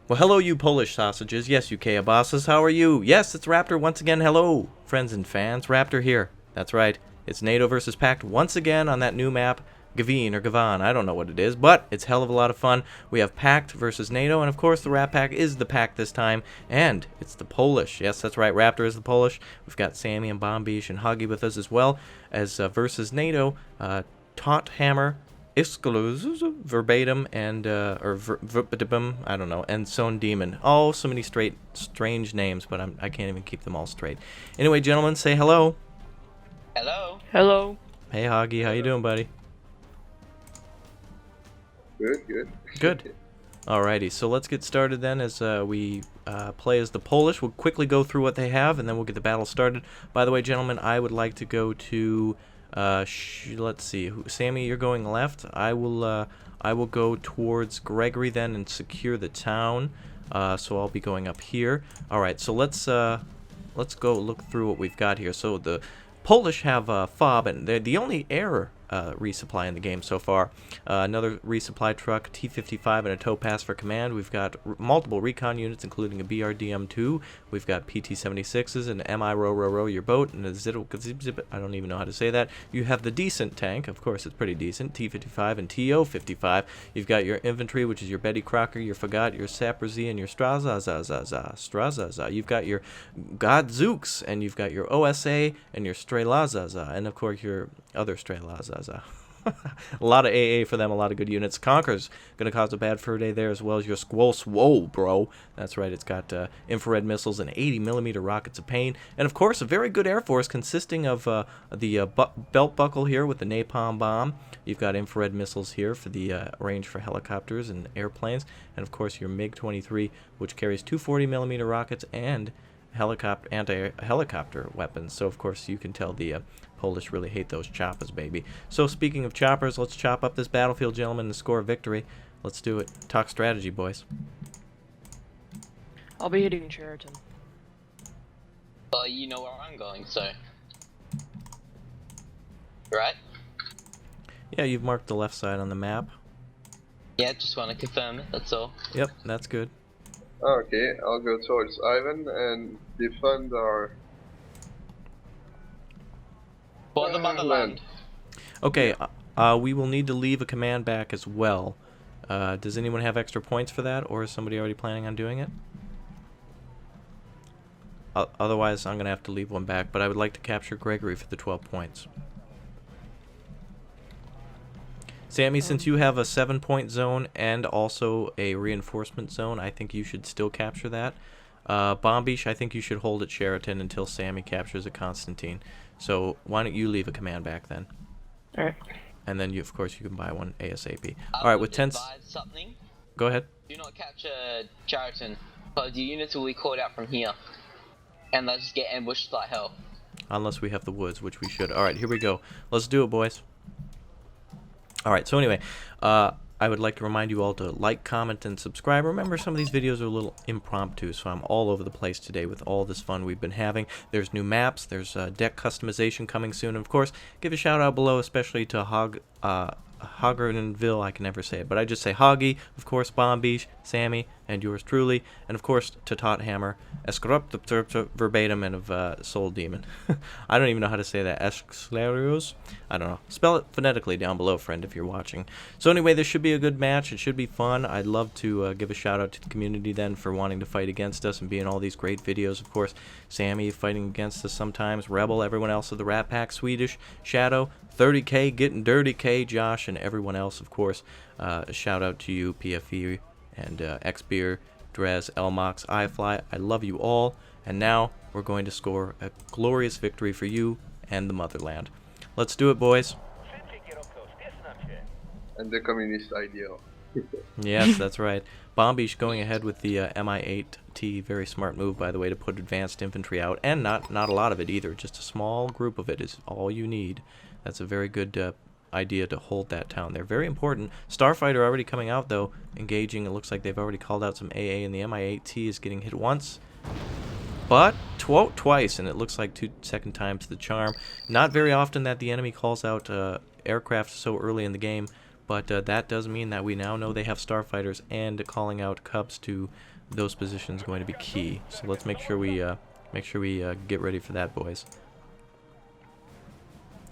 Well, hello, you Polish sausages. Yes, you Bosses. How are you? Yes, it's Raptor once again. Hello, friends and fans. Raptor here. That's right. It's NATO versus Pact once again on that new map, Gavin or Gavan. I don't know what it is, but it's hell of a lot of fun. We have Pact versus NATO, and of course the Rat Pack is the Pact this time, and it's the Polish. Yes, that's right. Raptor is the Polish. We've got Sammy and Bombish and Huggy with us as well as versus NATO. Taut Hammer, Iskaluz, Verbatim, and, Verbatim, I don't know, and Son Demon. Oh, so many strange names, but I can't even keep them all straight. Anyway, gentlemen, say hello. Hello. Hello. Hey, Hoggy, how you doing, buddy? Good. Good. Alrighty, so let's get started then as we play as the Polish. We'll quickly go through what they have, and then we'll get the battle started. By the way, gentlemen, I would like to go to... let's see. Sammy, you're going left. I will go towards Gregory then and secure the town. So I'll be going up here. All right. So let's go look through what we've got here. So the Polish have FOB, and they're the only air resupply in the game so far. Another resupply truck, T-55, and a tow pass for command. We've got multiple recon units, including a BRDM-2. We've got PT-76s, and MI row your boat, and a Zip, I don't even know how to say that. You have the Dosen't tank, of course it's pretty decent, T-55 and TO-55. You've got your infantry, which is your Betty Crocker, your Fagot, your Saprzi, and your Strazaza. You've got your Godzooks, and you've got your OSA, and your Strelazaza, and of course your other Strelazaza. A lot of AA for them, a lot of good units. Conquer's going to cause a bad fur day there, as well as your Squall Swoll, bro. That's right, it's got infrared missiles and 80mm rockets of pain. And of course, a very good air force consisting of the belt buckle here with the napalm bomb. You've got infrared missiles here for the range for helicopters and airplanes. And of course, your MiG-23, which carries 240mm rockets and anti-helicopter weapons. So of course, you can tell the Polish really hate those choppers, baby. So speaking of choppers, let's chop up this battlefield, gentlemen, and score a victory. Let's do it. Talk strategy, boys. I'll be hitting Sheraton. Well, you know where I'm going, so... Right? Yeah, you've marked the left side on the map. Yeah, just want to confirm it, that's all. Yep, that's good. Okay, I'll go towards Ivan and defend our... For the motherland. Okay, we will need to leave a command back as well. Does anyone have extra points for that, or is somebody already planning on doing it? Otherwise, I'm going to have to leave one back, but I would like to capture Gregory for the 12 points. Sammy, since you have a 7-point zone and also a reinforcement zone, I think you should still capture that. Bombish, I think you should hold at Sheraton until Sammy captures a Constantine. So why don't you leave a command back then? Alright. And then, of course, you can buy one ASAP. Alright, with 10... something. Go ahead. Do not capture Sheraton, because the units will be called out from here. And they'll just get ambushed like hell. Unless we have the woods, which we should. Alright, here we go. Let's do it, boys. Alright, so anyway, I would like to remind you all to like, comment, and subscribe. Remember, some of these videos are a little impromptu, so I'm all over the place today with all this fun we've been having. There's new maps, there's deck customization coming soon, and of course, give a shout out below, especially to Hoggernville, I can never say it, but I just say Hoggy, of course, Bombish, Sammy, and yours truly, and of course, to Tot Hammer, Escorrupt Verbatim, and of Soul Demon. I don't even know how to say that. Esclarios? I don't know. Spell it phonetically down below, friend, if you're watching. So anyway, this should be a good match. It should be fun. I'd love to give a shout out to the community then for wanting to fight against us and be in all these great videos. Of course, Sammy fighting against us sometimes, Rebel, everyone else of the Rat Pack, Swedish, Shadow, 30K, Getting Dirty K, Josh, and everyone else, of course. A shout out to you, PFE, and Xbeer, Drez, Elmox, iFly. I love you all. And now we're going to score a glorious victory for you and the motherland. Let's do it, boys. And the communist ideal. Yes, that's right. Bombish going ahead with the MI8T. Very smart move, by the way, to put advanced infantry out. And not a lot of it either. Just a small group of it is all you need. That's a very good idea to hold that town. They're very important. Starfighter already coming out, though, engaging. It looks like they've already called out some AA, and the MI8T is getting hit once. But twice, and it looks like second time's the charm. Not very often that the enemy calls out aircraft so early in the game, but that does mean that we now know they have starfighters, and calling out Cubs to those positions is going to be key. So let's make sure we get ready for that, boys.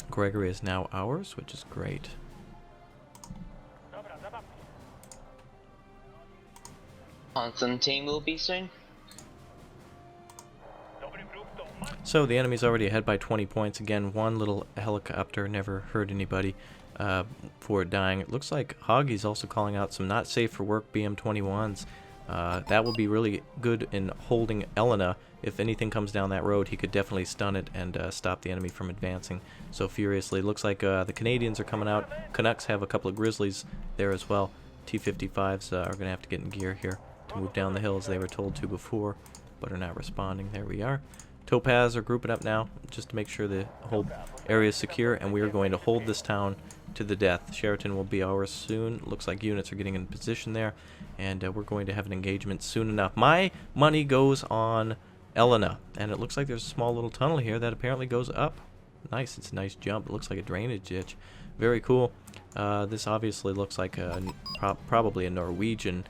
Gregory is now ours, which is great. Constantine will be soon. So the enemy's already ahead by 20 points. Again, one little helicopter never hurt anybody for dying. It looks like Hoggy's also calling out some not safe for work BM-21s. That will be really good in holding Elena. If anything comes down that road, he could definitely stun it and stop the enemy from advancing so furiously. Looks like the Canadians are coming out. Canucks have a couple of Grizzlies there as well. T-55s are going to have to get in gear here to move down the hill as they were told to before, but are not responding. There we are. Topaz are grouping up now just to make sure the whole area is secure, and we are going to hold this town to the death. Sheraton will be ours soon. Looks like units are getting in position there, and we're going to have an engagement soon enough. My money goes on Elena, and it looks like there's a small little tunnel here that apparently goes up. Nice, it's a nice jump. It looks like a drainage ditch. Very cool. This obviously looks like probably a Norwegian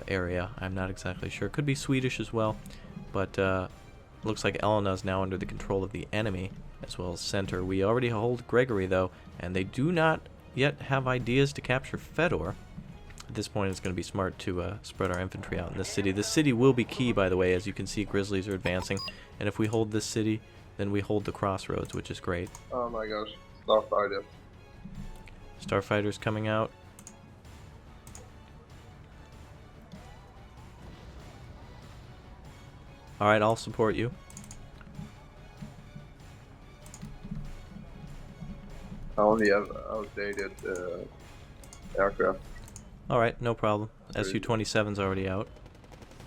area. I'm not exactly sure. Could be Swedish as well, but looks like Elena is now under the control of the enemy as well as center. We already hold Gregory though, and they do not yet have ideas to capture Fedor. At this point, it's going to be smart to spread our infantry out in this city. This city will be key, by the way. As you can see, Grizzlies are advancing, and if we hold this city, then we hold the crossroads, which is great. Oh my gosh, Starfighter. Starfighters coming out. Alright, I'll support you. I only have outdated aircraft. Alright, no problem. Su-27's already out.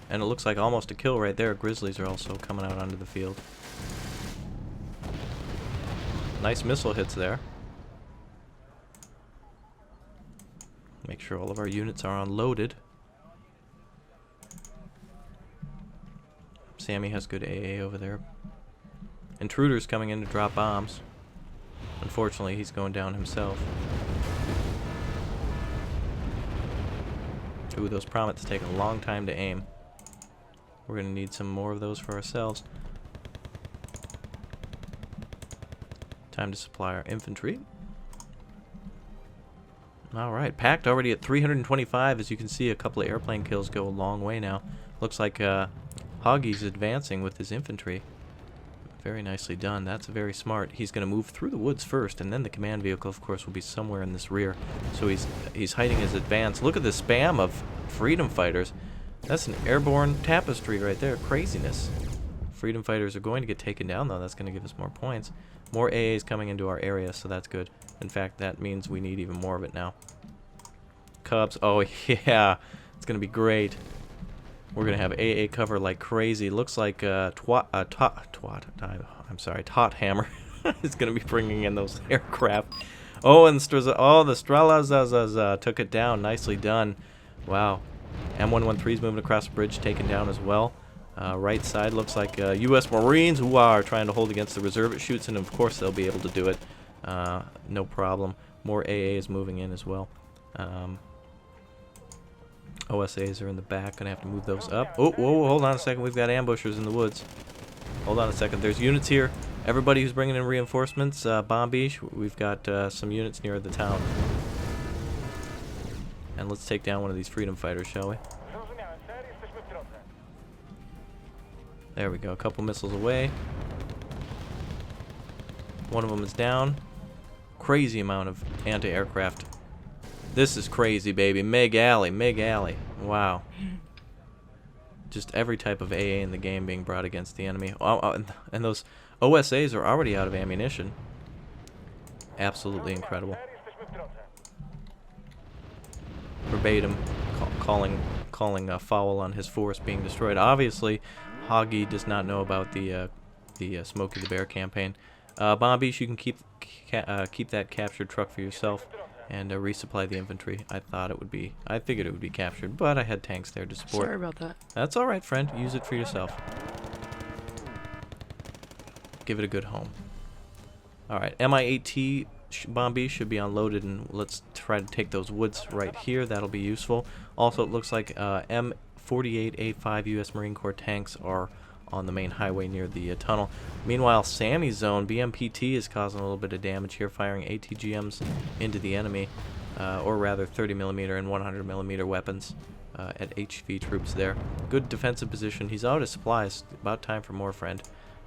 And it looks like almost a kill right there. Grizzlies are also coming out onto the field. Nice missile hits there. Make sure all of our units are unloaded. Sammy has good AA over there. Intruder's coming in to drop bombs. Unfortunately, he's going down himself. Ooh, those Promets take a long time to aim. We're going to need some more of those for ourselves. Time to supply our infantry. Alright, Pact already at 325. As you can see, a couple of airplane kills go a long way now. Looks like Hoggy's advancing with his infantry. Very nicely done. That's very smart. He's going to move through the woods first, and then the command vehicle, of course, will be somewhere in this rear. So he's hiding his advance. Look at the spam of freedom fighters. That's an airborne tapestry right there. Craziness. Freedom fighters are going to get taken down, though. That's going to give us more points. More AAs coming into our area, so that's good. In fact, that means we need even more of it now. Cubs. Oh, yeah. It's going to be great. We're going to have AA cover like crazy. Looks like Tothammer is going to be bringing in those aircraft. Oh, and the Stralas took it down. Nicely done. Wow. M113's moving across the bridge, taken down as well. Right side looks like U.S. Marines who are trying to hold against the reserve it shoots, and of course they'll be able to do it. No problem. More AAs moving in as well. OSAs are in the back. Gonna have to move those up. Oh, whoa, hold on a second. We've got ambushers in the woods. Hold on a second. There's units here. Everybody who's bringing in reinforcements, Bombish, we've got some units near the town. And let's take down one of these freedom fighters, shall we? There we go. A couple missiles away. One of them is down. Crazy amount of anti-aircraft. This is crazy, baby. Meg Alley, Meg Alley. Wow. Just every type of AA in the game being brought against the enemy. Oh, and those OSAs are already out of ammunition. Absolutely incredible. Verbatim calling foul on his force being destroyed. Obviously, Hoggy does not know about the Smokey the Bear campaign. Bombish, you can keep that captured truck for yourself and resupply the infantry. I figured it would be captured, but I had tanks there to support. Sorry about that. That's all right, friend. Use it for yourself. Give it a good home. All right, Mi-8T Bombi should be unloaded, and let's try to take those woods right here. That'll be useful. Also, it looks like M48A5 U.S. Marine Corps tanks are on the main highway near the tunnel. Meanwhile, Sammy's zone, BMPT is causing a little bit of damage here, firing ATGMs into the enemy, or rather 30mm and 100mm weapons at HV troops there. Good defensive position. He's out of supplies. About time for more, friend.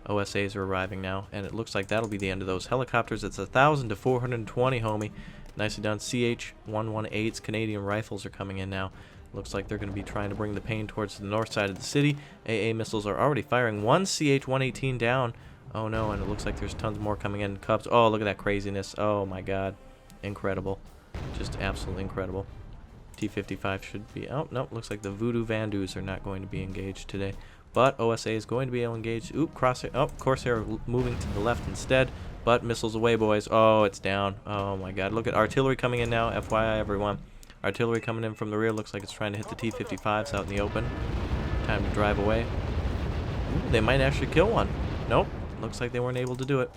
OSAs are arriving now, and it looks like that'll be the end of those helicopters. It's 1,000 to 420, homie. Nicely done. CH-118s, Canadian rifles are coming in now. Looks like they're going to be trying to bring the pain towards the north side of the city. AA missiles are already firing. One CH-118 down. Oh no, and it looks like there's tons more coming in. Cubs. Oh, look at that craziness. Oh my god. Incredible. Just absolutely incredible. T-55 should be... Oh, no. Looks like the Voodoo Vandus are not going to be engaged today. But OSA is going to be engaged. Oop, Crosshair. Oh, Corsair moving to the left instead. But missiles away, boys. Oh, it's down. Oh my god. Look at artillery coming in now. FYI, everyone. Artillery coming in from the rear. Looks like it's trying to hit the T-55s out in the open. Time to drive away. Ooh, they might actually kill one. Nope. Looks like they weren't able to do it.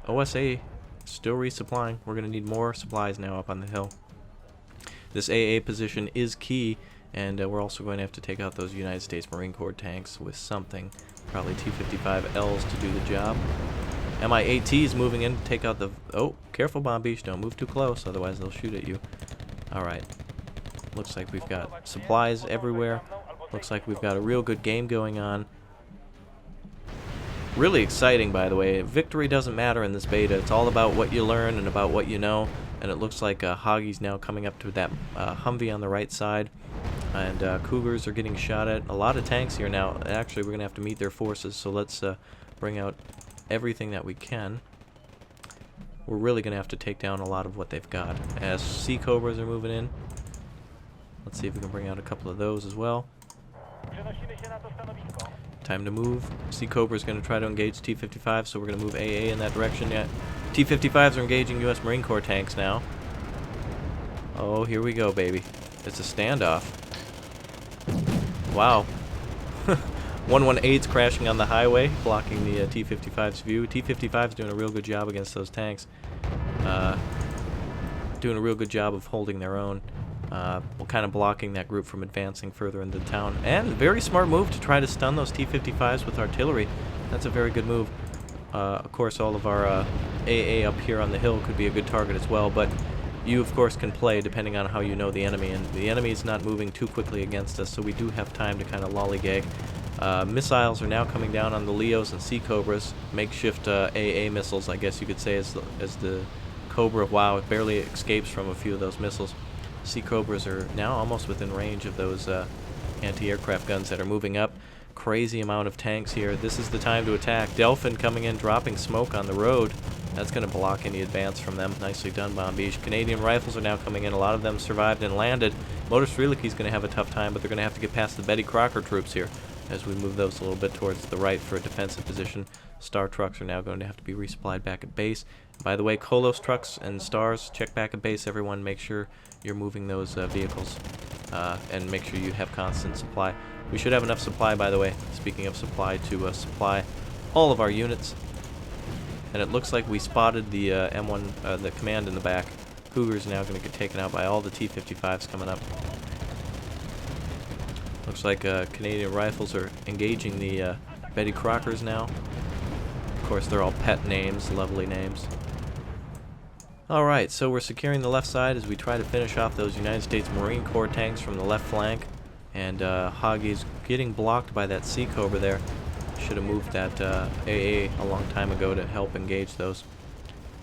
OSA still resupplying. We're going to need more supplies now up on the hill. This AA position is key, and we're also going to have to take out those United States Marine Corps tanks with something. Probably T-55Ls to do the job. Mi-AT is moving in to take out the... Oh, careful, Bomb Beach. Don't move too close, otherwise they'll shoot at you. Alright. Looks like we've got supplies everywhere. Looks like we've got a real good game going on. Really exciting, by the way. Victory doesn't matter in this beta. It's all about what you learn and about what you know. And it looks like Hoggy's now coming up to that Humvee on the right side. And Cougars are getting shot at. A lot of tanks here now. Actually, we're going to have to meet their forces. So let's bring out everything that we can. We're really going to have to take down a lot of what they've got. As Sea Cobras are moving in. Let's see if we can bring out a couple of those as well. Time to move. Sea Cobra is going to try to engage T-55, so we're going to move AA in that direction. Yeah, T-55s are engaging U.S. Marine Corps tanks now. Oh, here we go, baby. It's a standoff. Wow. 118's crashing on the highway, blocking the T-55's view. T-55's doing a real good job against those tanks. Doing a real good job of holding their own. Kind of blocking that group from advancing further into the town. And very smart move to try to stun those T-55s with artillery. That's a very good move. Of course, all of our AA up here on the hill could be a good target as well, but you, of course, can play depending on how you know the enemy, and the enemy is not moving too quickly against us, so we do have time to kind of lollygag. Missiles are now coming down on the Leos and Sea Cobras. Makeshift AA missiles, I guess you could say, as the Cobra. Wow, it barely escapes from a few of those missiles. Sea Cobras are now almost within range of those anti-aircraft guns that are moving up. Crazy amount of tanks here. This is the time to attack. Delphin coming in, dropping smoke on the road. That's going to block any advance from them. Nicely done, Bomb Beach. Canadian rifles are now coming in. A lot of them survived and landed. Motor Streliki's going to have a tough time, but they're going to have to get past the Betty Crocker troops here as we move those a little bit towards the right for a defensive position. Star trucks are now going to have to be resupplied back at base. By the way, Kolos trucks and Stars, check back at base, everyone. Make sure you're moving those vehicles and make sure you have constant supply. We should have enough supply, by the way, speaking of supply, to supply all of our units. And it looks like we spotted the M1, the command in the back. Cougar's now going to get taken out by all the T-55s coming up. Looks like Canadian rifles are engaging the Betty Crockers now. Of course, they're all pet names, lovely names. Alright, so we're securing the left side as we try to finish off those United States Marine Corps tanks from the left flank. And Hoggy's getting blocked by that Sea Cobra there. Should have moved that AA a long time ago to help engage those.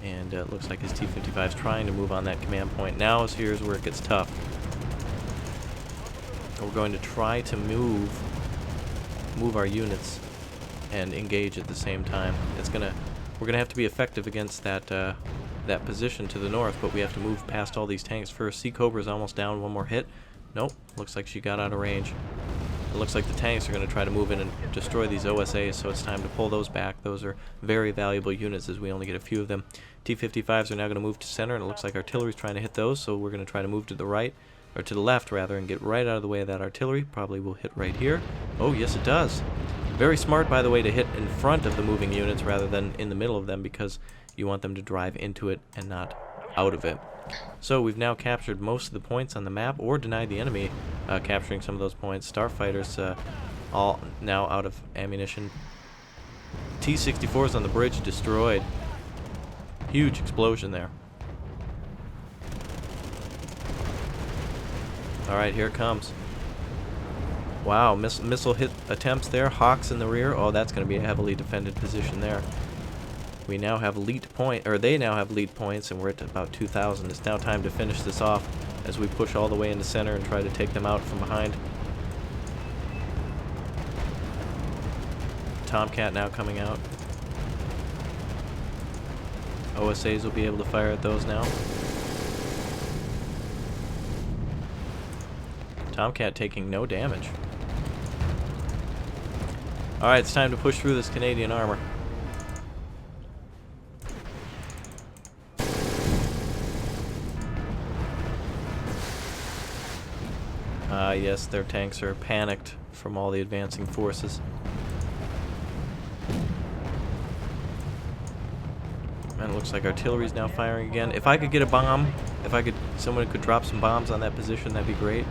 And it looks like his T-55 is trying to move on that command point. Now here's where it gets tough. We're going to try to move our units and engage at the same time. We're gonna have to be effective against that that position to the north, but we have to move past all these tanks first. Sea Cobra's almost down. One more hit. Nope. Looks like she got out of range. It looks like the tanks are going to try to move in and destroy these OSAs, so it's time to pull those back. Those are very valuable units as we only get a few of them. T-55s are now going to move to center, and it looks like artillery's trying to hit those, so we're going to try to move to the right, or to the left rather, and get right out of the way of that artillery. Probably will hit right here. Oh, yes it does. Very smart, by the way, to hit in front of the moving units rather than in the middle of them, because you want them to drive into it and not out of it. So we've now captured most of the points on the map, or denied the enemy capturing some of those points. Starfighters all now out of ammunition. T-64s on the bridge destroyed. Huge explosion there. Alright, here it comes. Wow, missile hit attempts there. Hawks in the rear. Oh, that's going to be a heavily defended position there. We now have lead point, or they now have lead points, and we're at about 2,000. It's now time to finish this off as we push all the way into center and try to take them out from behind. Tomcat now coming out. OSAs will be able to fire at those now. Tomcat taking no damage. Alright, it's time to push through this Canadian armor. Yes, their tanks are panicked from all the advancing forces. And it looks like artillery's now firing again. If I could get a bomb, someone could drop some bombs on that position, that'd be great.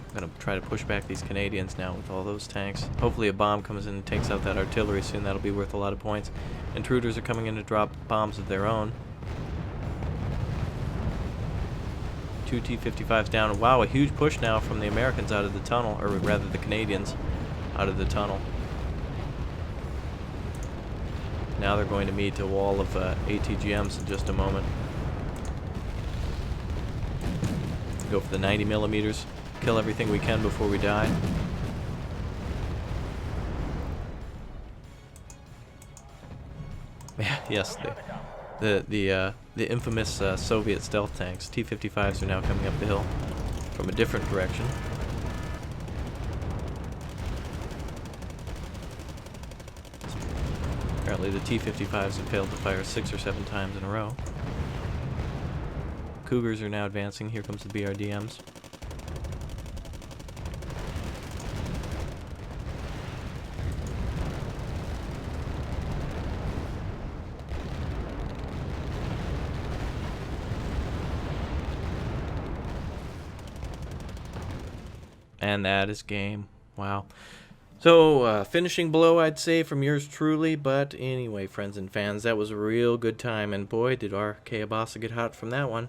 I'm gonna try to push back these Canadians now with all those tanks. Hopefully a bomb comes in and takes out that artillery soon. That'll be worth a lot of points. Intruders are coming in to drop bombs of their own. 2 T-55s down. Wow, a huge push now from the Americans out of the tunnel, or rather the Canadians out of the tunnel. Now they're going to meet a wall of ATGMs in just a moment. Go for the 90 millimeters. Kill everything we can before we die. Yes, the infamous Soviet stealth tanks. T-55s are now coming up the hill from a different direction. Apparently the T-55s have failed to fire 6 or 7 times in a row. Cougars are now advancing. Here comes the BRDMs. And that is game. Wow. So, finishing blow, I'd say, from yours truly. But anyway, friends and fans, that was a real good time. And boy, did our Kielbasa get hot from that one.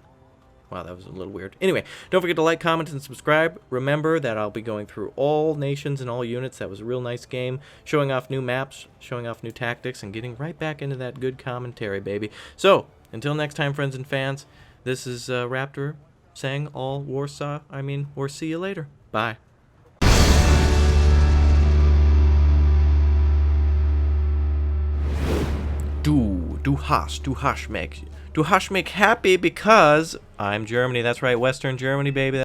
Wow, that was a little weird. Anyway, don't forget to like, comment, and subscribe. Remember that I'll be going through all nations and all units. That was a real nice game. Showing off new maps, showing off new tactics, and getting right back into that good commentary, baby. So, until next time, friends and fans, this is Raptor saying all Warsaw, or see you later. Bye. Du hast mich happy because I'm Germany. That's right, Western Germany, baby.